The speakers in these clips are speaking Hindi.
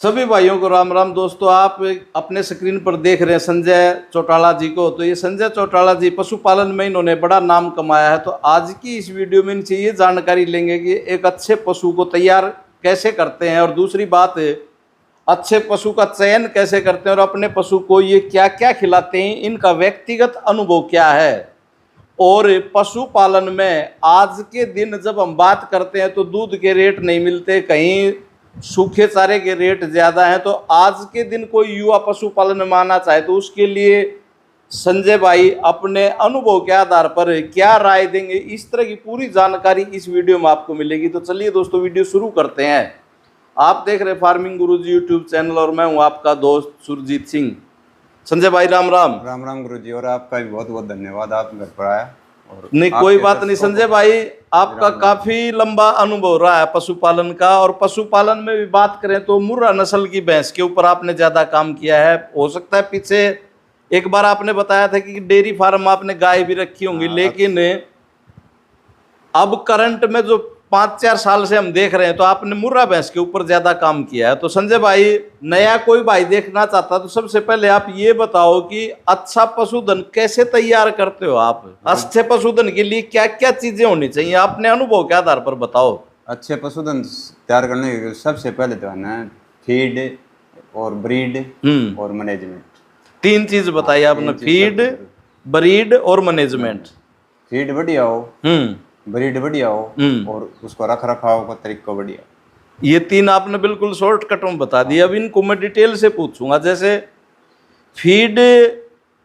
सभी भाइयों को राम राम। दोस्तों, आप अपने स्क्रीन पर देख रहे हैं संजय चौटाला जी को। तो ये संजय चौटाला जी पशुपालन में इन्होंने बड़ा नाम कमाया है। तो आज की इस वीडियो में इनसे ये जानकारी लेंगे कि एक अच्छे पशु को तैयार कैसे करते हैं, और दूसरी बात अच्छे पशु का चयन कैसे करते हैं, और अपने पशु को ये क्या क्या खिलाते हैं, इनका व्यक्तिगत अनुभव क्या है। और पशुपालन में आज के दिन जब हम बात करते हैं तो दूध के रेट नहीं मिलते, कहीं सूखे चारे के रेट ज़्यादा हैं। तो आज के दिन कोई युवा पशुपालन में आना चाहे तो उसके लिए संजय भाई अपने अनुभव के आधार पर क्या राय देंगे, इस तरह की पूरी जानकारी इस वीडियो में आपको मिलेगी। तो चलिए दोस्तों, वीडियो शुरू करते हैं। आप देख रहे फार्मिंग गुरुजी यूट्यूब चैनल, और मैं हूं आपका दोस्त सुरजीत सिंह। संजय भाई राम राम। राम राम गुरुजी, और आपका भी बहुत बहुत धन्यवाद, आप घर पर आया। और नहीं, कोई बात नहीं संजय भाई, आपका काफी लंबा अनुभव रहा है पशुपालन का। और पशुपालन में भी बात करें तो मुर्रा नस्ल की भैंस के ऊपर आपने ज्यादा काम किया है। हो सकता है पीछे एक बार आपने बताया था कि डेयरी फार्म आपने गाय भी रखी होंगी, लेकिन अब करंट में जो 5-4 साल से हम देख रहे हैं तो आपने मुर्रा भैंस के ऊपर ज्यादा काम किया है। तो संजय भाई, नया कोई भाई देखना चाहता तो सबसे पहले आप ये बताओ कि अच्छा पशुधन कैसे तैयार करते हो आप? अच्छे पशुधन के लिए क्या क्या चीजें होनी चाहिए, अपने अनुभव के आधार पर बताओ। अच्छे पशुधन तैयार करने के लिए सबसे पहले तो है ना फीड और ब्रीड और मैनेजमेंट। 3 चीज बताइए आपने, फीड, ब्रीड और मैनेजमेंट। फीड बढ़िया हो, ब्रीड बढ़िया हो, और उसको रख रखाव का तरीका बढ़िया। ये 3 आपने बिल्कुल शॉर्टकट में बता दिया। अब इनको मैं डिटेल से पूछूंगा। जैसे फीड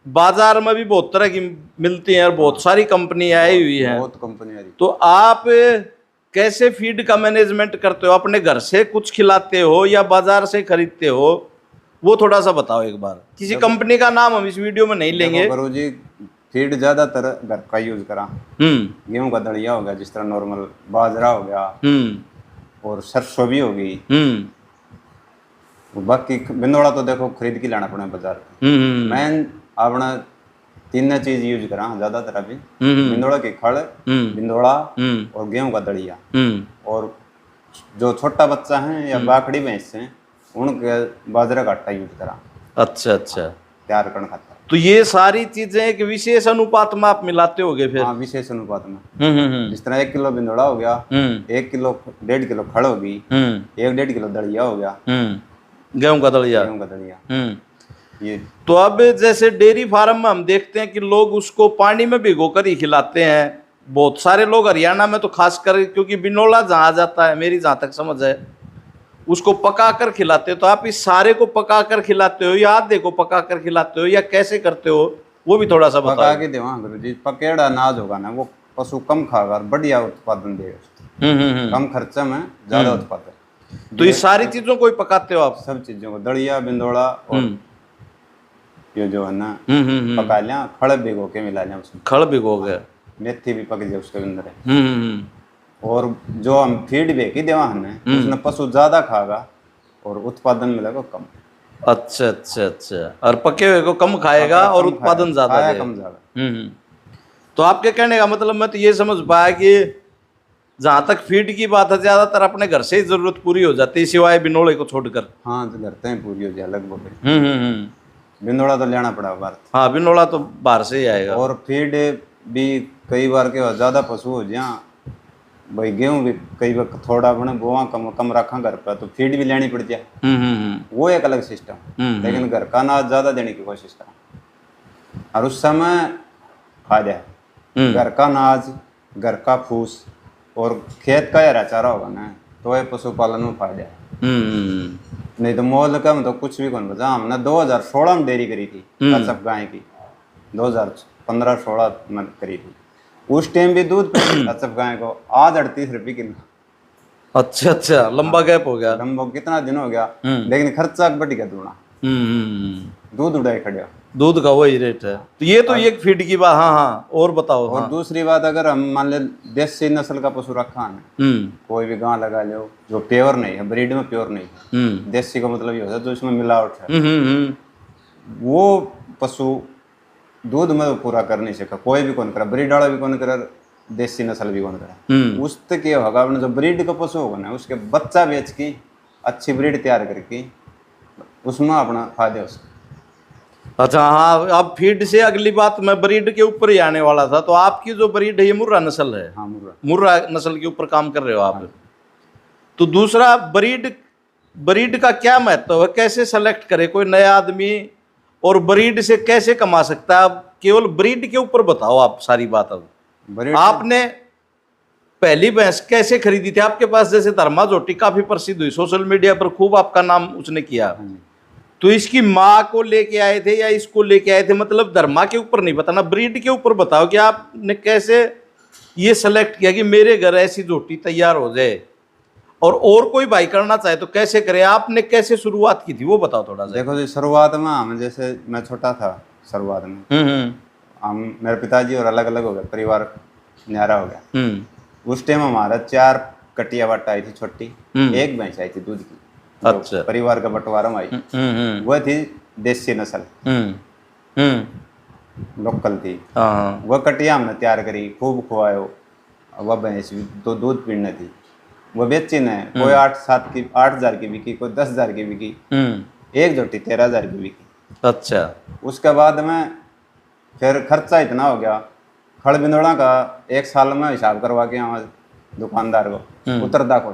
बाजार में भी बहुत तरह की मिलती है और बहुत सारी कंपनी आई हुई है, बहुत कंपनी आ रही। तो आप कैसे फीड का मैनेजमेंट करते हो? अपने घर से कुछ खिलाते हो या बाजार से खरीदते हो, वो थोड़ा सा बताओ एक बार। किसी कंपनी का नाम हम इस वीडियो में नहीं लेंगे। गुरुजी, फीड ज्यादातर घर का यूज करा। गेहूं का दलिया हो गया, जिस तरह नॉर्मल बाजरा हो गया, और सरसों भी हो गई। बाकी बिंदोड़ा तो देखो खरीद के लाना पड़ा बाजार। मैं अपना 3 चीज यूज करा ज्यादातर अभी। बिंदोड़ा की खड़, बिंदोड़ा और गेहूं का दलिया। और जो छोटा बच्चा है या बाकड़ी भैंस है उनके बाजरा का आटा यूज करा। अच्छा अच्छा, तैयार करना खाता। तो ये सारी चीजें एक विशेष अनुपात में आप मिलाते होगे फिर? हाँ, विशेष अनुपात में। जिस तरह 1 किलो बिंदोड़ा हो गया, 1 किलो 1.5 किलो खड़ होगी, 1.5 किलो दलिया हो गया, गेहूं का दलिया। ये तो अब जैसे डेयरी फार्म में हम देखते हैं कि लोग उसको पानी में भिगो कर ही खिलाते हैं। बहुत सारे लोग हरियाणा में तो खासकर, क्योंकि बिनोला जहाँ जाता है, मेरी जहाँ तक समझ है, उसको पका कर खिलाते हो। तो आप इस सारे को पका कर खिलाते हो या आधे को पका कर खिलाते हो, या कैसे करते हो, वो भी थोड़ा सा बताओ। पका के देवा गुरुजी। पकेड़ा अनाज होगा ना, वो पशु कम खागा, बढ़िया उत्पादन देगा। कम खर्चा में ज्यादा उत्पादन। तो ये सारी चीजों को ही पकाते हो आप? सब चीजों को, दलिया, बिंदोड़ा और ये जो है ना पका लिया, खड़ भिगो के मिला लिया उसमें। खड़ भिगो गया, मेथी भी पक जाए उसके अंदर। और जो हम फीड बेची देवा है उसमें पशु ज्यादा खागा और उत्पादन मिलेगा कम। अच्छा अच्छा अच्छा, और पके हुए को कम खाएगा और उत्पादन ज्यादा देगा। कम ज्यादा। तो आपके कहने का मतलब मैं तो ये समझ पाया कि जहाँ तक फीड की बात है, ज्यादातर अपने घर से ही जरूरत पूरी हो जाती है, सिवाय बिनोड़े को छोड़कर। हाँ, तो घर से ही पूरी हो जाए लगभग। बिनोड़ा तो लेना पड़ा बाहर। हाँ, बिनोड़ा तो बाहर से ही आएगा। और फीड भी कई बार के ज्यादा पशु हो जाए भाई, गेहूं भी कई बार थोड़ा बने बोआ कम रखा घर पर, तो फीड भी लेनी पड़ जाए। वो एक अलग सिस्टम। लेकिन घर का अनाज ज्यादा देने की कोशिश करा, और उस समय फायदा है। घर का अनाज, घर का फूस और खेत का हरा चारा होगा ना, तो ये पशुपालन में फायदा है। नहीं तो मोल का तो कुछ भी कौन बचा। हमने 2016 में डेयरी करी थी कचप गाय की, 2015-16 में करी थी। उस टाइम भी दूध कचप गाय को आज 38 रुपये किलो। अच्छा अच्छा, लंबा गैप हो गया। लंबा कितना दिन हो गया, लेकिन खर्चा बढ़ गया दूना। दूध उड़ाई खड़िया, दूध का वही रेट है। तो ये तो एक फीड की बात। हाँ हाँ, और बताओ। और दूसरी बात, अगर हम मान ले देसी नस्ल का पशु रखा है, कोई भी गां लगा लो जो प्योर नहीं है, ब्रीड में प्योर नहीं है, देसी का मतलब ये होता है जो इसमें मिलावट है, वो पशु दूध में तो पूरा कर नहीं सका। कोई भी कौन करा, ब्रीड वाला भी कौन करा, देसी नस्ल भी कौन करा। उससे क्या होगा, अपने जो ब्रीड का पशु होगा ना, उसके बच्चा बेच के अच्छी ब्रीड तैयार करके उसमें अपना फायदा है उसका। अच्छा हाँ, अब फीड से अगली बात मैं ब्रीड के ऊपर ही आने वाला था। तो आपकी जो ब्रीड है ये मुर्रा नस्ल है? हाँ मुर्रा। मुर्रा नस्ल के ऊपर काम कर रहे हो आप। तो दूसरा ब्रीड का क्या महत्व है? कैसे सेलेक्ट करे कोई नया आदमी, और ब्रीड से कैसे कमा सकता है? आप केवल ब्रीड के ऊपर बताओ आप सारी बात। अब ब्रीड आपने पहली भैंस कैसे खरीदी थी? आपके पास जैसे धर्मा जोटी काफी प्रसिद्ध हुई, सोशल मीडिया पर खूब आपका नाम उसने किया, तो इसकी माँ को लेके आए थे या इसको लेके आए थे? मतलब धर्मा के ऊपर नहीं बताना, ब्रीड के ऊपर बताओ कि आपने कैसे ये सेलेक्ट किया कि मेरे घर ऐसी जोटी तैयार हो जाए, और कोई भाई करना चाहे तो कैसे करे? आपने कैसे शुरुआत की थी वो बताओ थोड़ा सा। देखो जी, शुरुआत में हम जैसे मैं छोटा था, शुरुआत में हम मेरे पिताजी और अलग अलग हो गए, परिवार न्यारा हो गया। उस टाइम हमारा 4 कटिया बट्टा आई थी छोटी, एक भैंस आई थी दूध की। अच्छा। परिवार का बंटवारा में आई, वह थी देसी नस्ल, लोकल थी। वह कटिया हमने तैयार करी, खूब खुआयो। वह भैंस भी तो दूध पीने थी, वह बेची ने। कोई 8,000 की बिकी, कोई 10,000 की बिकी, एक जोटी 13,000 की बिकी। अच्छा। उसके बाद में फिर खर्चा इतना हो गया, खड़ बिंदोड़ा का 1 साल में हिसाब करवा के यहाँ दुकानदार को उतरदा को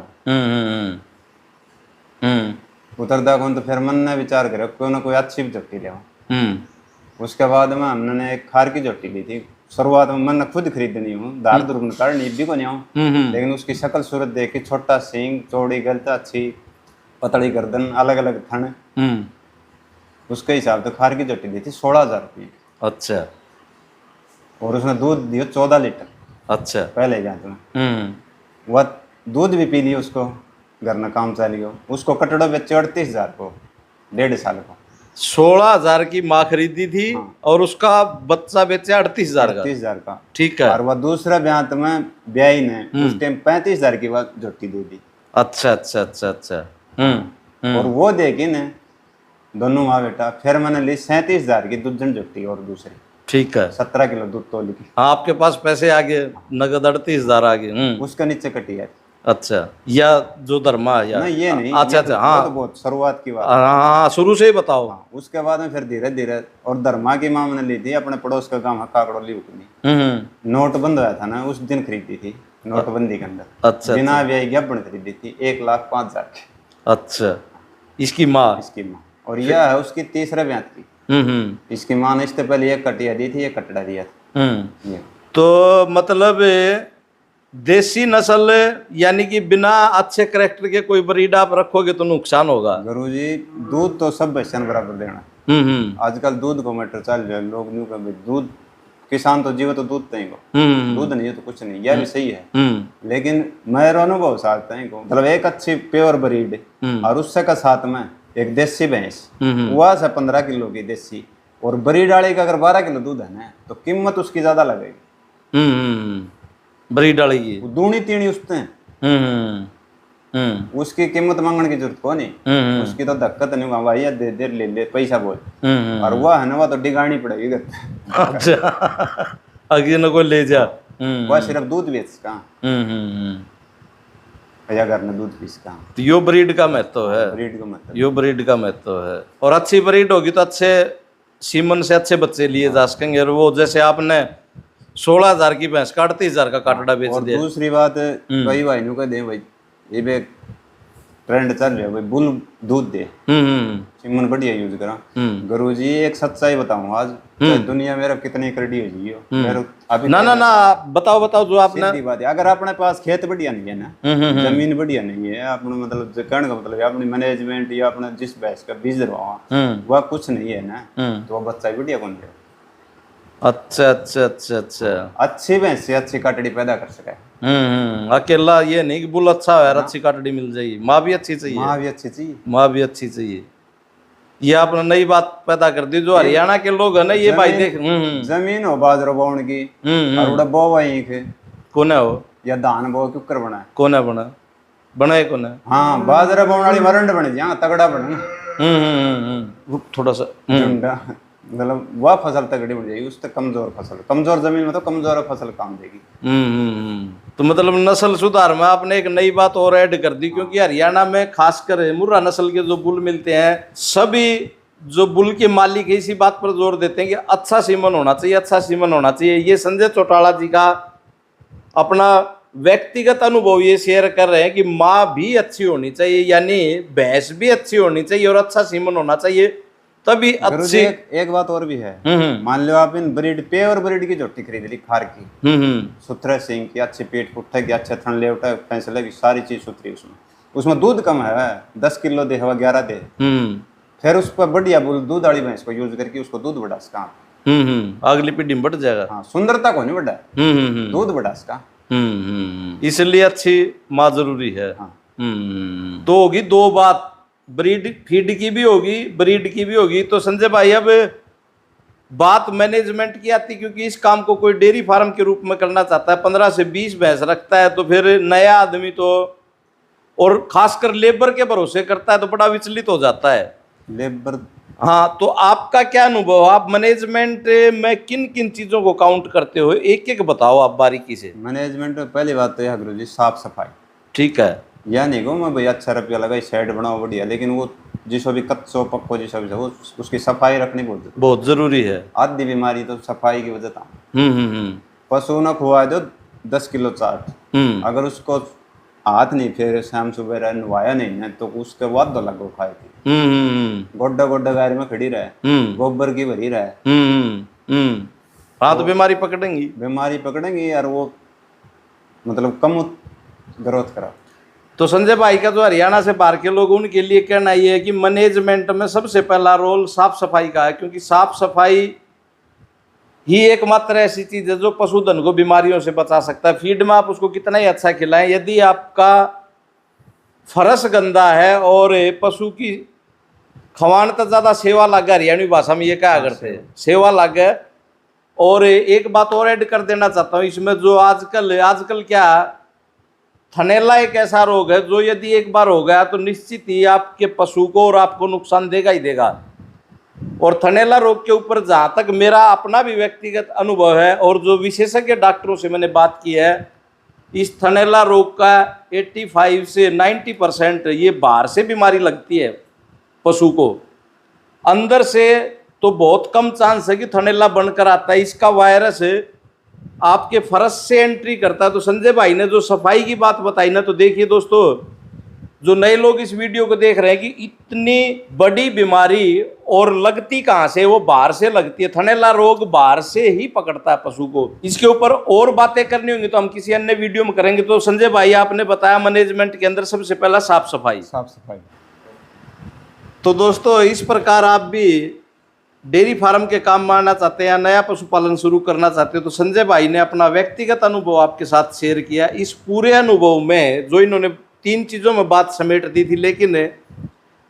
उतरदा को। तो फिर मन ने विचार करे कोई ना कोई अच्छी जोटी ले। उसके बाद में हमने एक खार की जोटी ली थी। शुरुआत में मैंने खुद खरीदनी हूँ, धार दुर्गुण करनी भी को नहीं हूँ, लेकिन उसकी शक्ल सूरत देख के, छोटा सींग, चौड़ी गलता, अच्छी पतली गर्दन, अलग अलग थन, उसके हिसाब से खार की जोटी दी थी 16,000 रुपये। अच्छा। और उसने दूध दिया 14 लीटर। अच्छा। पहले जाते में वह दूध भी पी लिया, उसको घर में काम चल गया। उसको कटड़ा बेचे 38,000 को, 1.5 साल को। 16,000 की माँ खरीदी थी। हाँ। और उसका बच्चा बेचा 38,000 का। 38,000 का। ठीक है। और वह दूसरा ब्याह में ब्याही ने उस टाइम 35,000 की वह जोटी दे दी। अच्छा अच्छा अच्छा अच्छा। और वो देखी ने दोनों माँ बेटा, फिर मैंने ली 37,000 की दूधन जोटी और दूसरी। ठीक है। 17 किलो दूध तोल की। हाँ, आपके पास पैसे आ गए, नगद 38,000 आ गए। उसका नीचे कटी है। अच्छा, या जो धर्मा या नहीं, ये नहीं। अच्छा अच्छा। हाँ तो बहुत शुरुआत की बात। हाँ, शुरू से ही बताओ। हाँ, उसके बाद में फिर धीरे धीरे, और धर्मा की माँ मैंने ली थी अपने पड़ोस का गाँव काकड़ोली उकनी। नोट बंद हुआ था ना, उस दिन खरीदी थी, नोटबंदी के अंदर। अच्छा। बिना ब्याह ज्ञापन खरीदी थी 1,05,000 की। अच्छा, इसकी माँ? इसकी माँ। और यह है उसकी तीसरे ब्याह की। इसकी माँ ने इससे पहले एक कटिया दी थी, एक कटड़ा दिया था। ये तो मतलब देसी नस्ल यानी कि बिना अच्छे कैरेक्टर के कोई ब्रीड आप रखोगे तो नुकसान होगा। गुरुजी, दूध तो सब भैंसन बराबर देना। आजकल दूध को मैटर चल रहा है, लोग न्यू कर दूध, किसान तो जीव तो दूध नहीं को, दूध नहीं है तो कुछ नहीं, यह भी सही है। लेकिन मेरा अनुभव साथ है को, मतलब एक अच्छी प्योर ब्रीड और उससे का साथ में एक देसी भैंस, वह से 15 किलो की देसी, और ब्रीड वाले का अगर 12 किलो दूध है ना, तो कीमत उसकी ज्यादा लगेगी। ब्रीड वाली की दूनी तीनी उसते उसकी कीमत मांगने की जरूरत को नहीं। उसकी तो दिक्कत नहीं होगा, भाई दे दे ले ले पैसा बोल। और वह है ना, वह तो डिगानी पड़ेगी। अच्छा, आगे न कोई ले जा। वह सिर्फ दूध बेच का, या घर में दूध पीस का। तो यो ब्रीड का महत्व है। ब्रीड का मतलब यो ब्रीड का महत्व है। और अच्छी ब्रीड होगी तो अच्छे सीमन से अच्छे बच्चे लिए जा सकेंगे। और वो जैसे आपने 16,000 की भैंस का 38,000 का काटड़ा बेच दिया। दूसरी बात, कई भाई नु कह दे भाई ये बे ट्रेंड चल रहा है भाई, बुल दूध दे, सीमन बढ़िया यूज करा। गुरुजी एक सच्चाई बताऊं आज, दुनिया मेरा कितनी करडी हो जी मेरे अभी ना ना ना, बताओ बताओ जो आपने। सीधी बात है, अगर अपने पास खेत बढ़िया नहीं है ना, जमीन बढ़िया नहीं है, अपने मतलब कहने का मतलब अपनी मैनेजमेंट या अपना जिस भैंस का बीज रहा वह कुछ नहीं है ना, तो वह बच्चा बढ़िया कौन दे। अच्छा अच्छा अच्छा अच्छा। अच्छी भैंस से अच्छी काटड़ी पैदा कर सके। अकेला ये नहीं कि बुल अच्छा है अच्छी काटड़ी मिल जाएगी। माँ भी अच्छी चाहिए। माँ भी अच्छी चाहिए। माँ भी अच्छी चाहिए। ये आपने नई बात पैदा कर दी। जो हरियाणा के लोग है ना, ये भाई देख, जमीन हो बाजरो बोने की, और उड़ा बो वही के कौन है वो, या धान बो कुकर बना है, कौन है बना बना है कौन है। हाँ, बाजरा बोने वाली मरंड बने, यहाँ तगड़ा बने। थोड़ा सा झुंडा मतलब वह फसल तगड़ी बढ़ जाएगी, उससे कमजोर फसल, कमजोर जमीन में तो कमजोर फसल काम देगी। तो मतलब नस्ल सुधार में आपने एक नई बात और ऐड कर दी, क्योंकि हरियाणा में खासकर मुर्रा नस्ल के जो बुल मिलते हैं, सभी जो बुल के मालिक है इसी बात पर जोर देते हैं कि अच्छा सीमन होना चाहिए, अच्छा सीमन होना चाहिए। ये संजय चौटाला जी का अपना व्यक्तिगत अनुभव ये शेयर कर रहे हैं कि माँ भी अच्छी होनी चाहिए, यानी भैंस भी अच्छी होनी चाहिए और अच्छा सीमन होना चाहिए, तभी अच्छी। एक बात और भी है, मान लो आप इन ब्रीड पे और ब्रीड की झोटी खरीद ली खार की, सुथरे सिंग की, अच्छे पेट पुट्ठे की, अच्छे थन लेवटा फैसले की, सारी चीज सुथरी, उसमें दूध कम है, 10 किलो दे हवा 11 दे, फिर उस पर बढ़िया दूध वाली भैंस को यूज करके उसको दूध बढ़ा सका, अगली पीढ़ी में बढ़ जाएगा। हाँ, सुंदरता को नहीं बढ़ा, दूध बढ़ा सका, इसलिए अच्छी माँ जरूरी है। हाँ। तो होगी दो बात, ब्रीड फीड की भी होगी, ब्रीड की भी होगी। तो संजय भाई अब बात मैनेजमेंट की आती, क्योंकि इस काम को कोई डेयरी फार्म के रूप में करना चाहता है, 15 से 20 भैंस रखता है, तो फिर नया आदमी तो, और खासकर लेबर के भरोसे करता है तो बड़ा विचलित हो जाता है लेबर। हाँ, तो आपका क्या अनुभव, आप मैनेजमेंट में किन किन चीजों को काउंट करते हो, एक एक बताओ आप बारीकी से। मैनेजमेंट में पहली बात तो यह गुरु जी, साफ सफाई। ठीक है, या नहीं को मैं भाई अच्छा रुपया लगा शेड बनाओ बढ़िया, लेकिन वो जिसको भी कच्चो पक्को जिसको भी वो उसकी सफाई रखनी बहुत जरूरी है। आधी बीमारी तो सफाई की वजह था। पशु न खुआ दो 10 किलो चाट, अगर उसको हाथ नहीं फेरे शाम सुबह नवाया नहीं है तो उसके बाद दो लगो खाए थी, गोड्डा गोड्डा गाय में खड़ी रहे, गोबर की भरी रहे, हाँ तो बीमारी पकड़ेंगी यार, वो मतलब कम ग्रोथ करा। तो संजय भाई का जो हरियाणा से बाहर के लोग, उनके लिए कहना ये है कि मैनेजमेंट में सबसे पहला रोल साफ सफाई का है, क्योंकि साफ सफाई ही एकमात्र ऐसी चीज है जो पशुधन को बीमारियों से बचा सकता है। फीड में आप उसको कितना ही अच्छा खिलाएं, यदि आपका फरस गंदा है और पशु की खवान तो ज्यादा सेवा लग गया, हरियाणवी भाषा में ये कहा करते हैं, सेवा लग गया। और एक बात और ऐड कर देना चाहता हूँ इसमें, जो आजकल क्या, थनैला एक ऐसा रोग है जो यदि एक बार हो गया तो निश्चित ही आपके पशु को और आपको नुकसान देगा ही देगा। और थनैला रोग के ऊपर जहां तक मेरा अपना भी व्यक्तिगत अनुभव है और जो विशेषज्ञ डॉक्टरों से मैंने बात की है, इस थनैला रोग का 85 से 90% ये बाहर से बीमारी लगती है पशु को, अंदर से तो बहुत कम चांस है कि थनैला बनकर आता है। इसका वायरस आपके फरस से एंट्री करता है। तो संजय भाई ने जो सफाई की बात बताई ना, तो देखिए दोस्तों, जो नए लोग इस वीडियो को देख रहे हैं कि इतनी बड़ी बीमारी और लगती कहाँ से, वो बाहर से लगती है। थनैला रोग बाहर से ही पकड़ता है पशु को। इसके ऊपर और बातें करनी होंगी तो हम किसी अन्य वीडियो में करेंगे। तो संजय भाई आपने बताया मैनेजमेंट के अंदर सबसे पहला साफ सफाई। तो दोस्तों इस प्रकार आप भी डेयरी फार्म के काम में आना चाहते हैं या नया पशुपालन शुरू करना चाहते हो तो संजय भाई ने अपना व्यक्तिगत अनुभव आपके साथ शेयर किया। इस पूरे अनुभव में जो इन्होंने 3 चीज़ों में बात समेट दी थी, लेकिन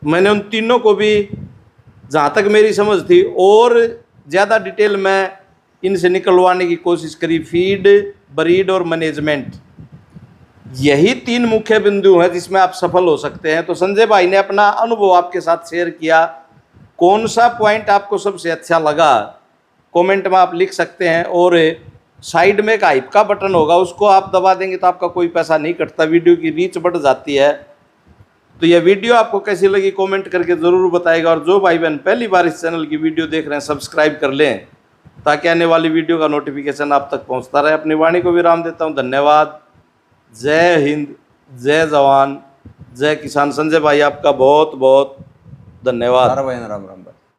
मैंने उन तीनों को भी जहाँ तक मेरी समझ थी और ज़्यादा डिटेल में इनसे निकलवाने की कोशिश करी। फीड, ब्रीड और मैनेजमेंट, यही 3 मुख्य बिंदु हैं जिसमें आप सफल हो सकते हैं। तो संजय भाई ने अपना अनुभव आपके साथ शेयर किया। कौन सा पॉइंट आपको सबसे अच्छा लगा कमेंट में आप लिख सकते हैं। और साइड में एक हाइप का बटन होगा, उसको आप दबा देंगे तो आपका कोई पैसा नहीं कटता, वीडियो की रीच बढ़ जाती है। तो यह वीडियो आपको कैसी लगी कमेंट करके ज़रूर बताएगा। और जो भाई बहन पहली बार इस चैनल की वीडियो देख रहे हैं सब्सक्राइब कर लें ताकि आने वाली वीडियो का नोटिफिकेशन आप तक पहुंचता रहे। अपनी वाणी को विराम देता हूं। धन्यवाद। जय हिंद, जय जवान, जय किसान। संजय भाई आपका बहुत बहुत धन्यवाद। राम राम।